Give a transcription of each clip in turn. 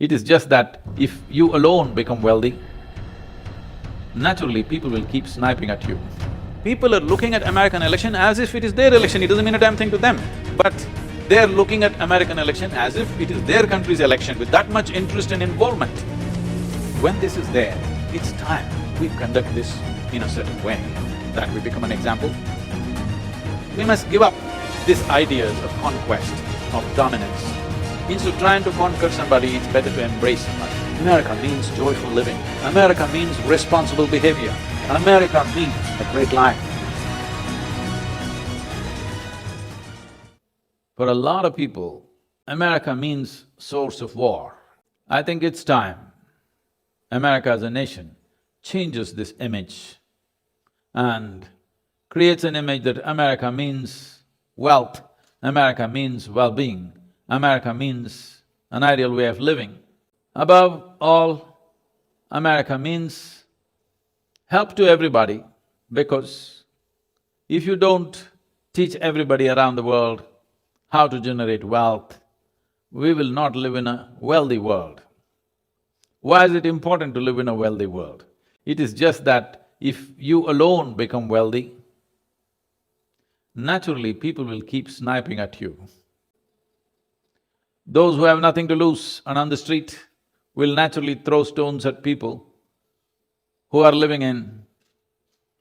It is just that if you alone become wealthy, naturally people will keep sniping at you. People are looking at American election as if it is their election, it doesn't mean a damn thing to them. But they're looking at American election as if it is their country's election with that much interest and involvement. When this is there, it's time we conduct this in a certain way, that we become an example. We must give up these ideas of conquest, of dominance. Instead of trying to conquer somebody, it's better to embrace somebody. America means joyful living. America means responsible behavior. America means a great life. For a lot of people, America means source of war. I think it's time America as a nation changes this image and creates an image that America means wealth, America means well-being, America means an ideal way of living. Above all, America means help to everybody, because if you don't teach everybody around the world how to generate wealth, we will not live in a wealthy world. Why is it important to live in a wealthy world? It is just that if you alone become wealthy, naturally people will keep sniping at you. Those who have nothing to lose and on the street will naturally throw stones at people who are living in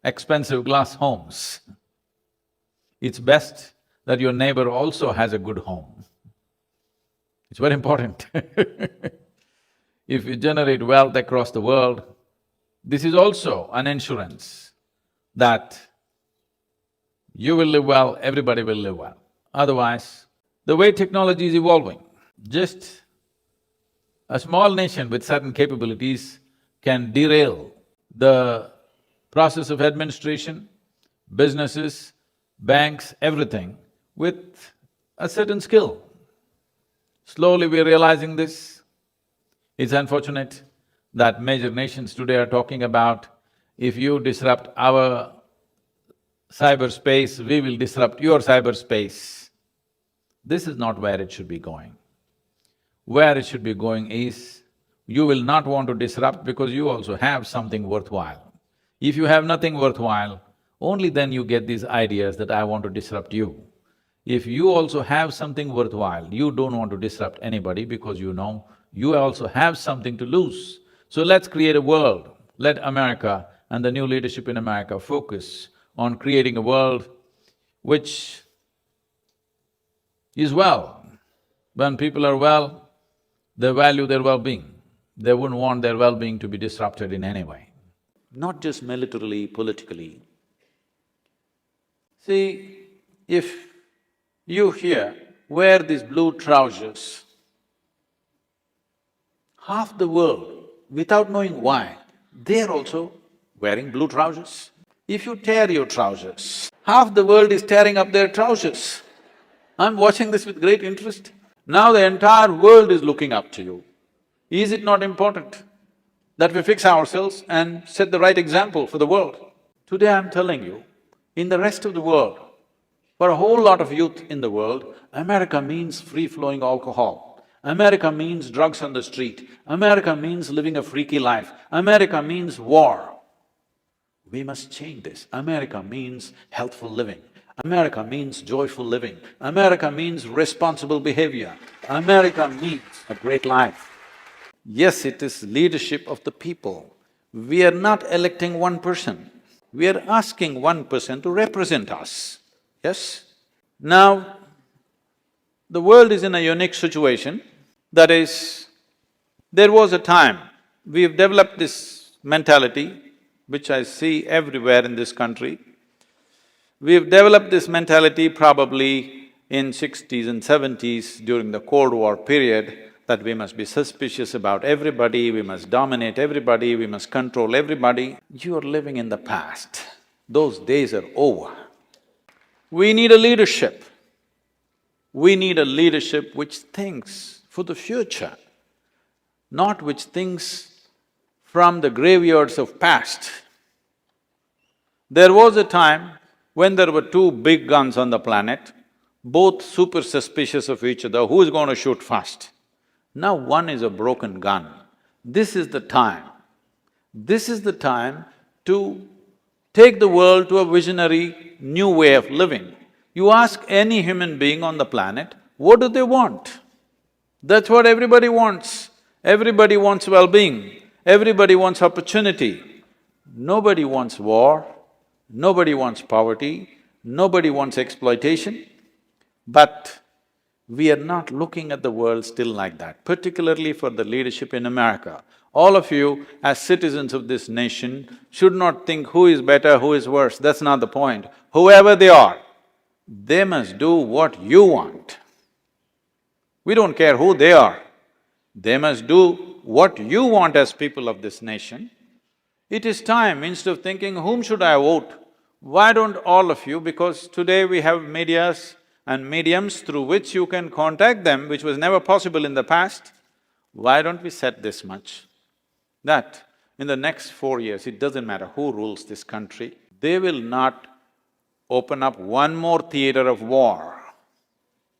expensive glass homes. It's best that your neighbor also has a good home. It's very important. If you generate wealth across the world, this is also an insurance that you will live well, everybody will live well. Otherwise, the way technology is evolving, just a small nation with certain capabilities can derail the process of administration, businesses, banks, everything with a certain skill. Slowly we're realizing this. It's unfortunate that major nations today are talking about, if you disrupt our cyberspace, we will disrupt your cyberspace. This is not where it should be going. Where it should be going is, you will not want to disrupt because you also have something worthwhile. If you have nothing worthwhile, only then you get these ideas that I want to disrupt you. If you also have something worthwhile, you don't want to disrupt anybody because you know you also have something to lose. So let's create a world. Let America and the new leadership in America focus on creating a world which is well. When people are well, they value their well-being. They wouldn't want their well-being to be disrupted in any way. Not just militarily, politically. See, if you here wear these blue trousers, half the world, without knowing why, they're also wearing blue trousers. If you tear your trousers, half the world is tearing up their trousers. I'm watching this with great interest. Now the entire world is looking up to you. Is it not important that we fix ourselves and set the right example for the world? Today I'm telling you, in the rest of the world, for a whole lot of youth in the world, America means free-flowing alcohol. America means drugs on the street. America means living a freaky life. America means war. We must change this. America means healthful living. America means joyful living. America means responsible behavior. America means a great life. Yes, it is leadership of the people. We are not electing one person. We are asking one person to represent us, yes? Now, the world is in a unique situation. That is, there was a time, we've developed this mentality, which I see everywhere in this country. We've developed this mentality probably in 60s and 70s during the Cold War period, that we must be suspicious about everybody, we must dominate everybody, we must control everybody. You are living in the past. Those days are over. We need a leadership. We need a leadership which thinks for the future, not which thinks from the graveyards of past. There was a time when there were two big guns on the planet, both super suspicious of each other, who is going to shoot first? Now one is a broken gun. This is the time. This is the time to take the world to a visionary new way of living. You ask any human being on the planet, what do they want? That's what everybody wants. Everybody wants well-being, everybody wants opportunity. Nobody wants war, nobody wants poverty, nobody wants exploitation. But we are not looking at the world still like that, particularly for the leadership in America. All of you, as citizens of this nation, should not think who is better, who is worse, that's not the point. Whoever they are, they must do what you want. We don't care who they are. They must do what you want as people of this nation. It is time, instead of thinking, whom should I vote? Why don't all of you, because today we have medias and mediums through which you can contact them, which was never possible in the past, why don't we set this much? That in the next 4 years, it doesn't matter who rules this country, they will not open up one more theater of war.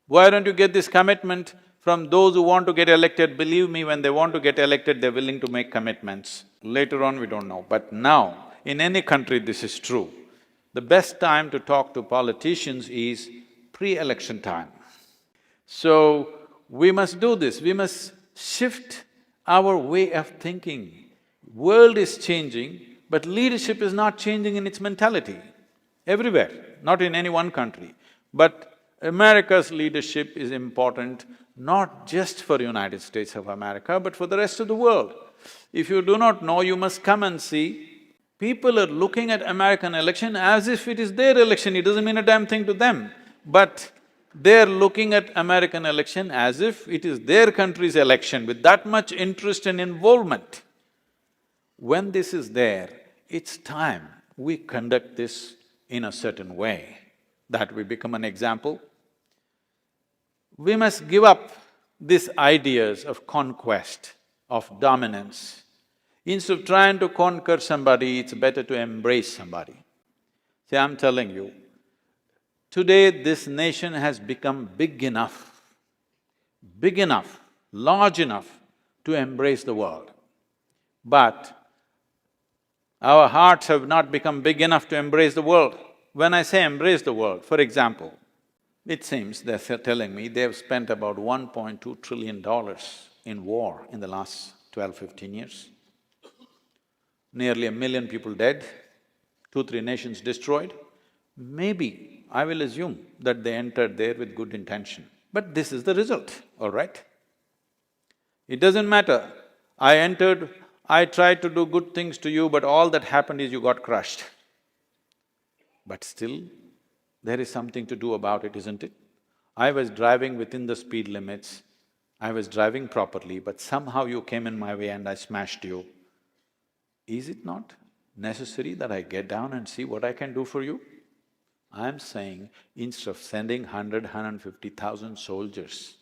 Why don't you get this commitment from those who want to get elected? Believe me, when they want to get elected, they're willing to make commitments. Later on, we don't know, but now, in any country this is true. The best time to talk to politicians is pre-election time. So, we must do this, we must shift our way of thinking. World is changing, but leadership is not changing in its mentality. Everywhere, not in any one country. But America's leadership is important, not just for United States of America, but for the rest of the world. If you do not know, you must come and see. People are looking at American election as if it is their election, it doesn't mean a damn thing to them. But they're looking at American election as if it is their country's election, with that much interest and involvement. When this is there, it's time we conduct this in a certain way, that we become an example. We must give up these ideas of conquest, of dominance. Instead of trying to conquer somebody, it's better to embrace somebody. See, I'm telling you, today this nation has become big enough, large enough to embrace the world. But our hearts have not become big enough to embrace the world. When I say embrace the world, for example, it seems they're telling me they've spent about $1.2 trillion in war in the last 12-15 years. Nearly 1 million people dead, 2-3 nations destroyed. Maybe, I will assume that they entered there with good intention. But this is the result, all right? It doesn't matter, I tried to do good things to you, but all that happened is you got crushed. But still, there is something to do about it, isn't it? I was driving within the speed limits, I was driving properly, but somehow you came in my way and I smashed you. Is it not necessary that I get down and see what I can do for you? I'm saying, instead of sending 150,000 soldiers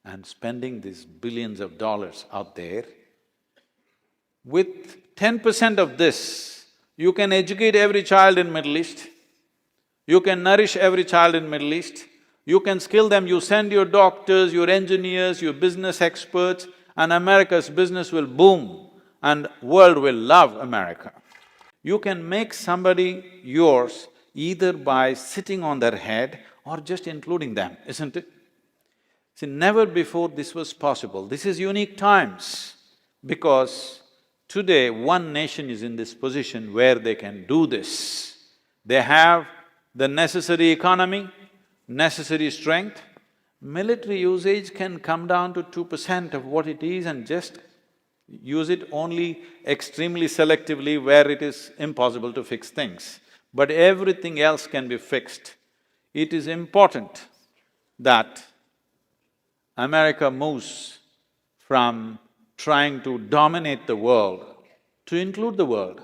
and spending these billions of dollars out there, with 10% of this, you can educate every child in Middle East, you can nourish every child in Middle East, you can skill them, you send your doctors, your engineers, your business experts, and America's business will boom and world will love America. You can make somebody yours either by sitting on their head or just including them, isn't it? See, never before this was possible. This is unique times because today one nation is in this position where they can do this. They have the necessary economy, necessary strength. Military usage can come down to 2% of what it is and just use it only extremely selectively where it is impossible to fix things. But everything else can be fixed. It is important that America moves from trying to dominate the world to include the world.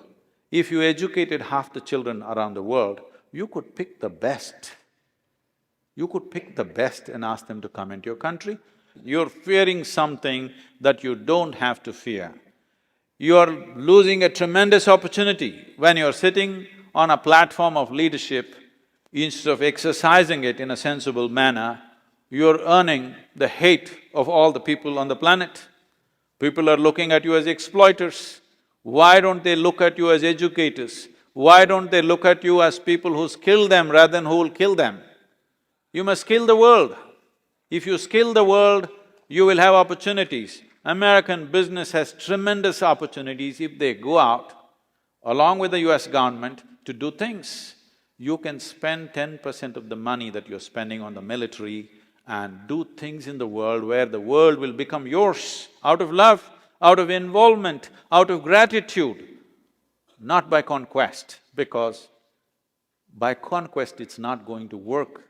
If you educated half the children around the world, you could pick the best. You could pick the best and ask them to come into your country. You're fearing something that you don't have to fear. You're losing a tremendous opportunity when you're sitting on a platform of leadership. Instead of exercising it in a sensible manner, you're earning the hate of all the people on the planet. People are looking at you as exploiters. Why don't they look at you as educators? Why don't they look at you as people who skill them rather than who will kill them? You must skill the world. If you skill the world, you will have opportunities. American business has tremendous opportunities if they go out, along with the US government, to do things. You can spend 10% of the money that you're spending on the military and do things in the world where the world will become yours out of love, out of involvement, out of gratitude, not by conquest, because by conquest it's not going to work.